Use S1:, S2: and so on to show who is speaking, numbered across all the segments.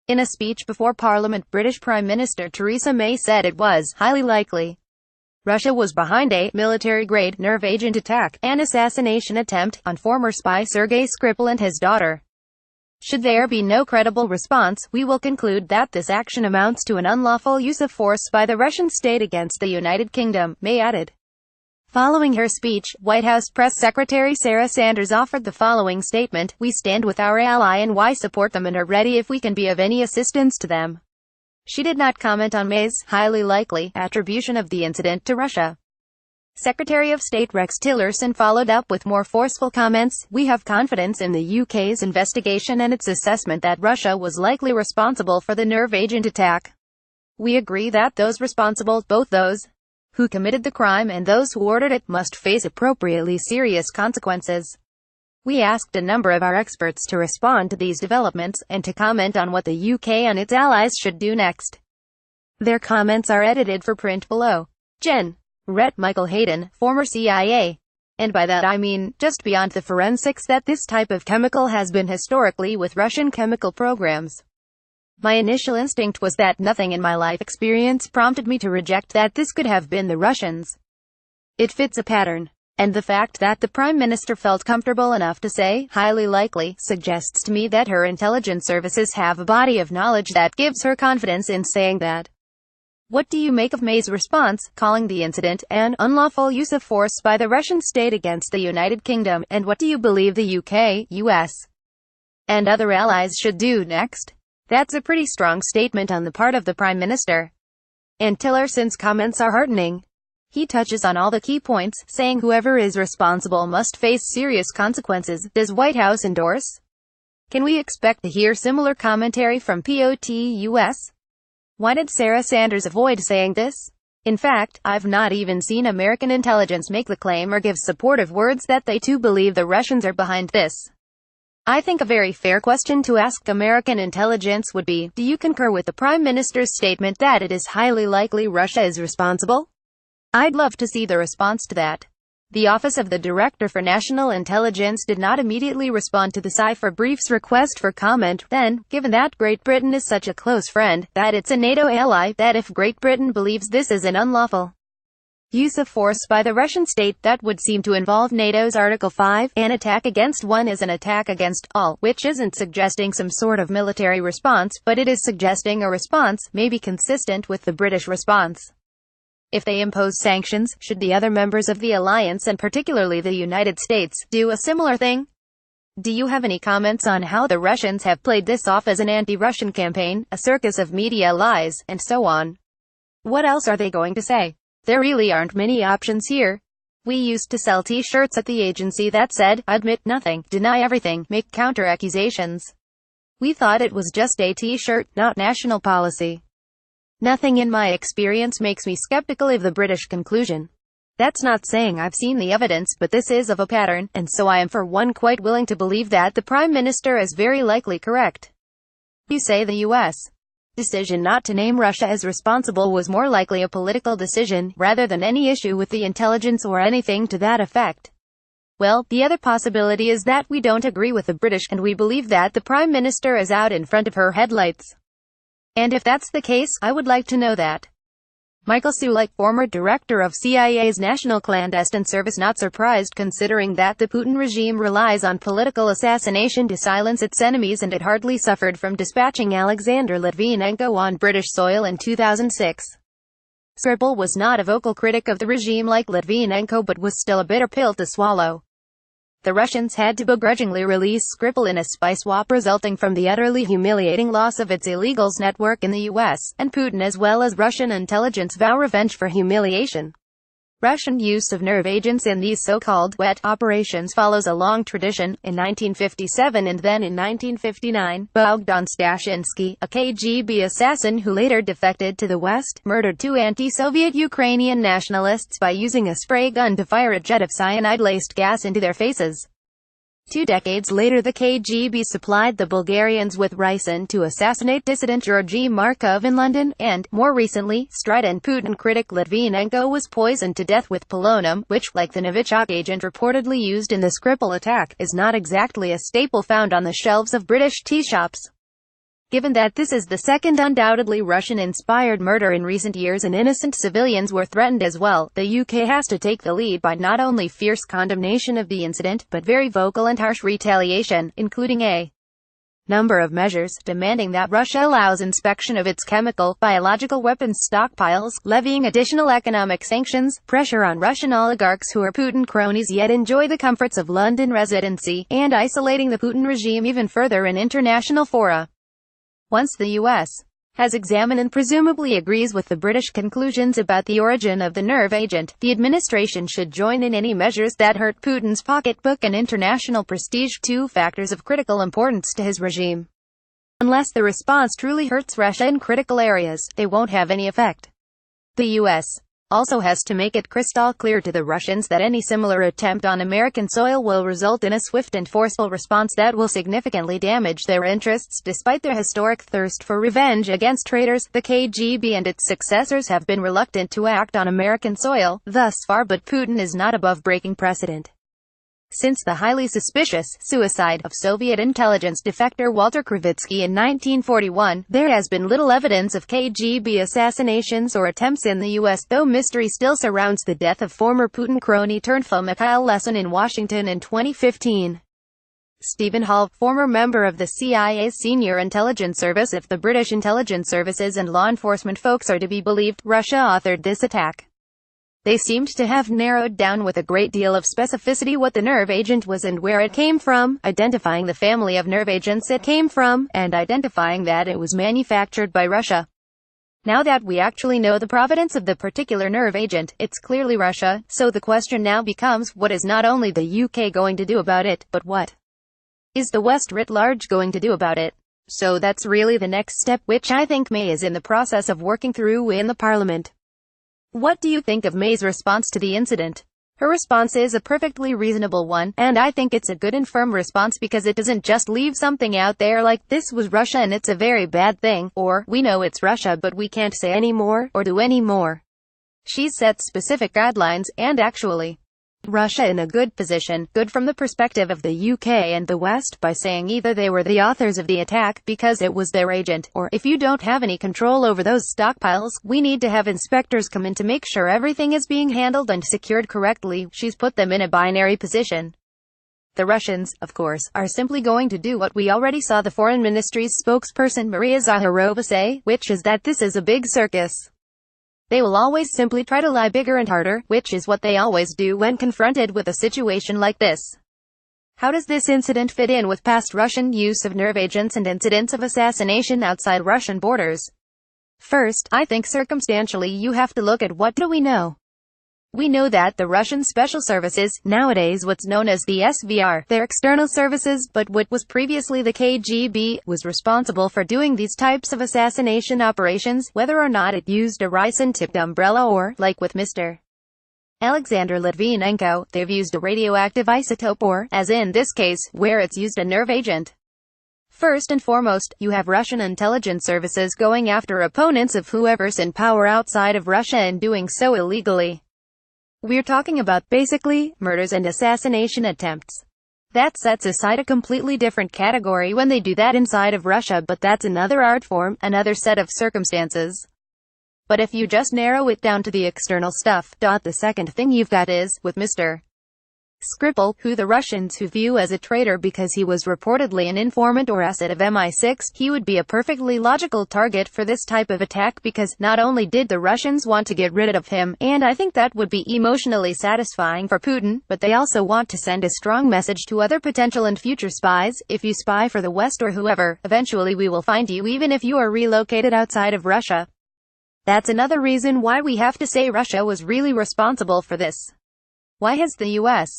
S1: In a speech before Parliament, British Prime Minister Theresa May said it was highly likely Russia was behind a military-grade nerve agent attack, an assassination attempt, on former spy Sergei Skripal and his daughter. Should there be no credible response, we will conclude that this action amounts to an unlawful use of force by the Russian state against the United Kingdom, May added. Following her speech, White House Press Secretary Sarah Sanders offered the following statement: "We stand with our ally and support them and are ready if we can be of any assistance to them." She did not comment on May's highly likely attribution of the incident to Russia. Secretary of State Rex Tillerson followed up with more forceful comments. "We have confidence in the UK's investigation and its assessment that Russia was likely responsible for the nerve agent attack. We agree that those responsible, both those who committed the crime and those who ordered it, must face appropriately serious consequences." We asked a number of our experts to respond to these developments, and to comment on what the UK and its allies should do next. Their comments are edited for print below. Gen. Ret. Michael Hayden, former CIA. And by that I mean, just beyond the forensics, that this type of chemical has been historically with Russian chemical programs. My initial instinct was that nothing in my life experience prompted me to reject that this could have been the Russians. It fits a pattern. And the fact that the Prime Minister felt comfortable enough to say, highly likely, suggests to me that her intelligence services have a body of knowledge that gives her confidence in saying that. What do you make of May's response, calling the incident an unlawful use of force by the Russian state against the United Kingdom, and what do you believe the UK, US, and other allies should do next? That's a pretty strong statement on the part of the Prime Minister. And Tillerson's comments are heartening. He touches on all the key points, saying whoever is responsible must face serious consequences. Does White House endorse? Can we expect to hear similar commentary from POTUS? Why did Sarah Sanders avoid saying this? In fact, I've not even seen American intelligence make the claim or give supportive words that they too believe the Russians are behind this. I think a very fair question to ask American intelligence would be, do you concur with the Prime Minister's statement that it is highly likely Russia is responsible? I'd love to see the response to that. The Office of the Director for National Intelligence did not immediately respond to the Cipher Brief's request for comment. Then, given that Great Britain is such a close friend, that it's a NATO ally, that if Great Britain believes this is an unlawful use of force by the Russian state, that would seem to involve NATO's Article 5, an attack against one is an attack against all, which isn't suggesting some sort of military response, but it is suggesting a response, maybe consistent with the British response. If they impose sanctions, should the other members of the alliance, and particularly the United States, do a similar thing? Do you have any comments on how the Russians have played this off as an anti-Russian campaign, a circus of media lies, and so on? What else are they going to say? There really aren't many options here. We used to sell t-shirts at the agency that said, admit nothing, deny everything, make counter-accusations. We thought it was just a t-shirt, not national policy. Nothing in my experience makes me skeptical of the British conclusion. That's not saying I've seen the evidence, but this is of a pattern, and so I am for one quite willing to believe that the Prime Minister is very likely correct. You say the U.S. decision not to name Russia as responsible was more likely a political decision, rather than any issue with the intelligence or anything to that effect. Well, the other possibility is that we don't agree with the British, and we believe that the Prime Minister is out in front of her headlights. And if that's the case, I would like to know that. Michael Sulik, former director of CIA's National Clandestine Service, not surprised considering that the Putin regime relies on political assassination to silence its enemies, and it hardly suffered from dispatching Alexander Litvinenko on British soil in 2006. Skripal was not a vocal critic of the regime like Litvinenko, but was still a bitter pill to swallow. The Russians had to begrudgingly release Skripal in a spy swap resulting from the utterly humiliating loss of its illegals network in the US, and Putin as well as Russian intelligence vow revenge for humiliation. Russian use of nerve agents in these so-called wet operations follows a long tradition. In 1957 and then in 1959, Bogdan Stashinsky, a KGB assassin who later defected to the West, murdered two anti-Soviet Ukrainian nationalists by using a spray gun to fire a jet of cyanide-laced gas into their faces. 2 decades later, the KGB supplied the Bulgarians with ricin to assassinate dissident Georgy Markov in London, and, more recently, strident Putin critic Litvinenko was poisoned to death with polonium, which, like the Novichok agent reportedly used in the Skripal attack, is not exactly a staple found on the shelves of British tea shops. Given that this is the second undoubtedly Russian-inspired murder in recent years and innocent civilians were threatened as well, the UK has to take the lead by not only fierce condemnation of the incident, but very vocal and harsh retaliation, including a number of measures, demanding that Russia allows inspection of its chemical, biological weapons stockpiles, levying additional economic sanctions, pressure on Russian oligarchs who are Putin cronies yet enjoy the comforts of London residency, and isolating the Putin regime even further in international fora. Once the U.S. has examined and presumably agrees with the British conclusions about the origin of the nerve agent, the administration should join in any measures that hurt Putin's pocketbook and international prestige, two factors of critical importance to his regime. Unless the response truly hurts Russia in critical areas, they won't have any effect. The U.S. also has to make it crystal clear to the Russians that any similar attempt on American soil will result in a swift and forceful response that will significantly damage their interests. Despite their historic thirst for revenge against traitors, the KGB and its successors have been reluctant to act on American soil thus far, but Putin is not above breaking precedent. Since the highly suspicious suicide of Soviet intelligence defector Walter Krivitsky in 1941, there has been little evidence of KGB assassinations or attempts in the U.S., though mystery still surrounds the death of former Putin crony turned foe Mikhail Lesin in Washington in 2015. Stephen Hall, former member of the CIA's Senior Intelligence Service. If the British intelligence services and law enforcement folks are to be believed, Russia authored this attack. They seemed to have narrowed down with a great deal of specificity what the nerve agent was and where it came from, identifying the family of nerve agents it came from, and identifying that it was manufactured by Russia. Now that we actually know the provenance of the particular nerve agent, it's clearly Russia, so the question now becomes, what is not only the UK going to do about it, but what is the West writ large going to do about it? So that's really the next step, which I think May is in the process of working through in the Parliament. What do you think of May's response to the incident? Her response is a perfectly reasonable one, and I think it's a good and firm response because it doesn't just leave something out there like, this was Russia and it's a very bad thing, or, we know it's Russia but we can't say any more, or do any more. She set specific guidelines, and actually Russia in a good position, good from the perspective of the UK and the West, by saying either they were the authors of the attack, because it was their agent, or, if you don't have any control over those stockpiles, we need to have inspectors come in to make sure everything is being handled and secured correctly. She's put them in a binary position. The Russians, of course, are simply going to do what we already saw the Foreign Ministry's spokesperson Maria Zakharova say, which is that this is a big circus. They will always simply try to lie bigger and harder, which is what they always do when confronted with a situation like this. How does this incident fit in with past Russian use of nerve agents and incidents of assassination outside Russian borders? First, I think circumstantially you have to look at what do we know. We know that the Russian special services, nowadays what's known as the SVR, their external services, but what was previously the KGB, was responsible for doing these types of assassination operations, whether or not it used a ricin-tipped umbrella or, like with Mr. Alexander Litvinenko, they've used a radioactive isotope or, as in this case, where it's used a nerve agent. First and foremost, you have Russian intelligence services going after opponents of whoever's in power outside of Russia and doing so illegally. We're talking about, basically, murders and assassination attempts. That sets aside a completely different category when they do that inside of Russia, but that's another art form, another set of circumstances. But if you just narrow it down to the external stuff, the second thing you've got is, with Mr. Skripal, who the Russians who view as a traitor because he was reportedly an informant or asset of MI6, he would be a perfectly logical target for this type of attack because, not only did the Russians want to get rid of him, and I think that would be emotionally satisfying for Putin, but they also want to send a strong message to other potential and future spies, if you spy for the West or whoever, eventually we will find you even if you are relocated outside of Russia. That's another reason why we have to say Russia was really responsible for this. Why has the U.S.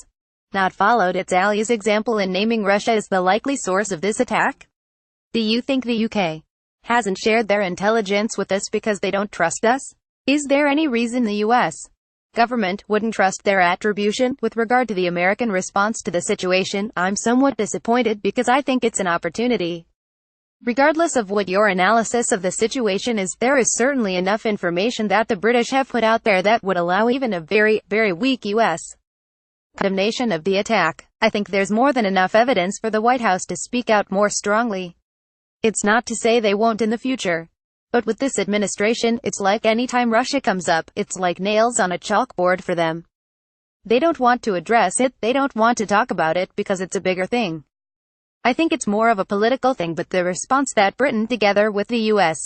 S1: not followed its allies' example in naming Russia as the likely source of this attack? Do you think the UK hasn't shared their intelligence with us because they don't trust us? Is there any reason the US government wouldn't trust their attribution? With regard to the American response to the situation, I'm somewhat disappointed because I think it's an opportunity. Regardless of what your analysis of the situation is, there is certainly enough information that the British have put out there that would allow even a very, very weak US condemnation of the attack. I think there's more than enough evidence for the White House to speak out more strongly. It's not to say they won't in the future. But with this administration, it's like any time Russia comes up, it's like nails on a chalkboard for them. They don't want to address it, they don't want to talk about it, because it's a bigger thing. I think it's more of a political thing, but the response that Britain, together with the US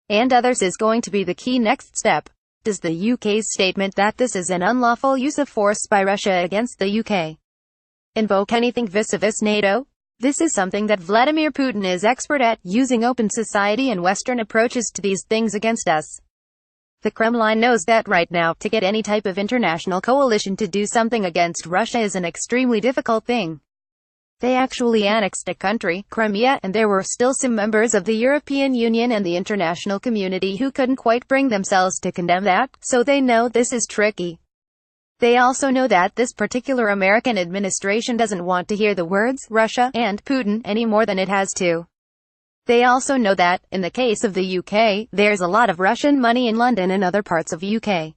S1: and others, is going to be the key next step. Does the UK's statement that this is an unlawful use of force by Russia against the UK invoke anything vis-a-vis NATO? This is something that Vladimir Putin is expert at, using open society and Western approaches to these things against us. The Kremlin knows that right now, to get any type of international coalition to do something against Russia is an extremely difficult thing. They actually annexed a country, Crimea, and there were still some members of the European Union and the international community who couldn't quite bring themselves to condemn that, so they know this is tricky. They also know that this particular American administration doesn't want to hear the words Russia and Putin any more than it has to. They also know that, in the case of the UK, there's a lot of Russian money in London and other parts of UK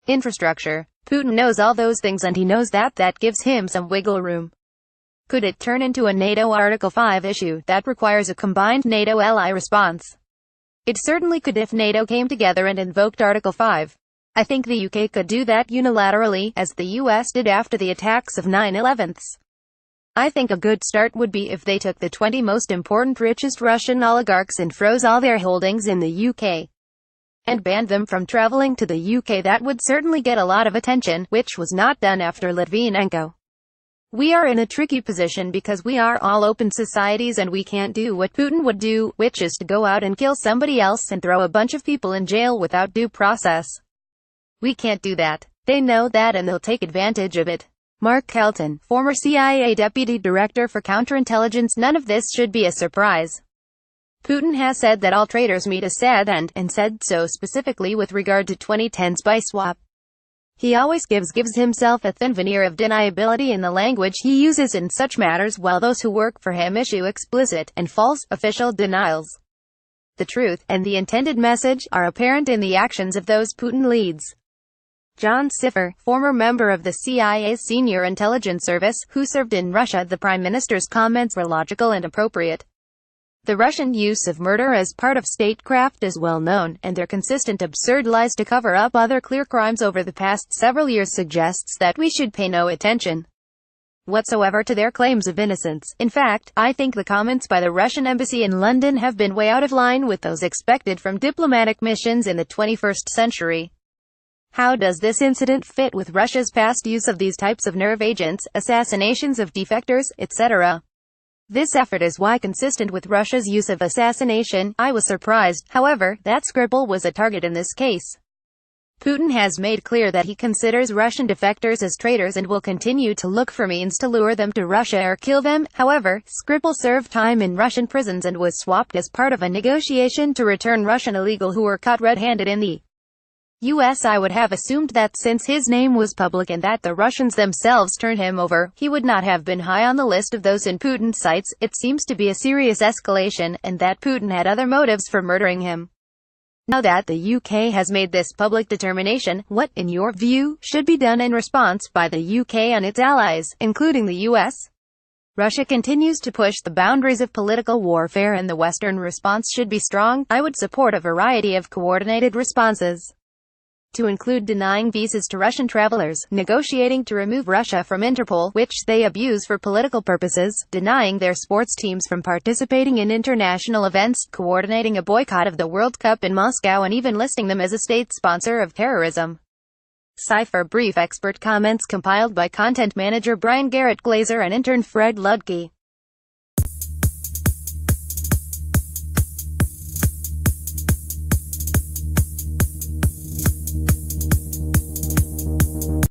S1: infrastructure. Putin knows all those things, and he knows that that gives him some wiggle room. Could it turn into a NATO Article 5 issue that requires a combined NATO ally response? It certainly could if NATO came together and invoked Article 5. I think the UK could do that unilaterally, as the US did after the attacks of 9/11. I think a good start would be if they took the 20 most important richest Russian oligarchs and froze all their holdings in the UK and banned them from traveling to the UK. That would certainly get a lot of attention, which was not done after Litvinenko. We are in a tricky position because we are all open societies and we can't do what Putin would do, which is to go out and kill somebody else and throw a bunch of people in jail without due process. We can't do that. They know that, and they'll take advantage of it. Mark Kelton, former CIA Deputy Director for Counterintelligence. None of this should be a surprise. Putin has said that all traitors meet Assad and said so specifically with regard to 2010 spy swap. He always gives himself a thin veneer of deniability in the language he uses in such matters, while those who work for him issue explicit and false official denials. The truth and the intended message are apparent in the actions of those Putin leads. John Cipher, former member of the CIA's Senior Intelligence Service, who served in Russia. The Prime Minister's comments were logical and appropriate. The Russian use of murder as part of statecraft is well known, and their consistent absurd lies to cover up other clear crimes over the past several years suggests that we should pay no attention whatsoever to their claims of innocence. In fact, I think the comments by the Russian embassy in London have been way out of line with those expected from diplomatic missions in the 21st century. How does this incident fit with Russia's past use of these types of nerve agents, assassinations of defectors, etc.? This effort is consistent with Russia's use of assassination. I was surprised, however, that Skripal was a target in this case. Putin has made clear that he considers Russian defectors as traitors and will continue to look for means to lure them to Russia or kill them. However, Skripal served time in Russian prisons and was swapped as part of a negotiation to return Russian illegal who were caught red-handed in the US. I would have assumed that since his name was public and that the Russians themselves turned him over, he would not have been high on the list of those in Putin's sights. It seems to be a serious escalation, and that Putin had other motives for murdering him. Now that the UK has made this public determination, what, in your view, should be done in response by the UK and its allies, including the US? Russia continues to push the boundaries of political warfare, and the Western response should be strong. I would support a variety of coordinated responses, to include denying visas to Russian travelers, negotiating to remove Russia from Interpol, which they abuse for political purposes, denying their sports teams from participating in international events, coordinating a boycott of the World Cup in Moscow, and even listing them as a state sponsor of terrorism. Cipher brief expert comments compiled by content manager Brian Garrett Glazer and intern Fred Ludke.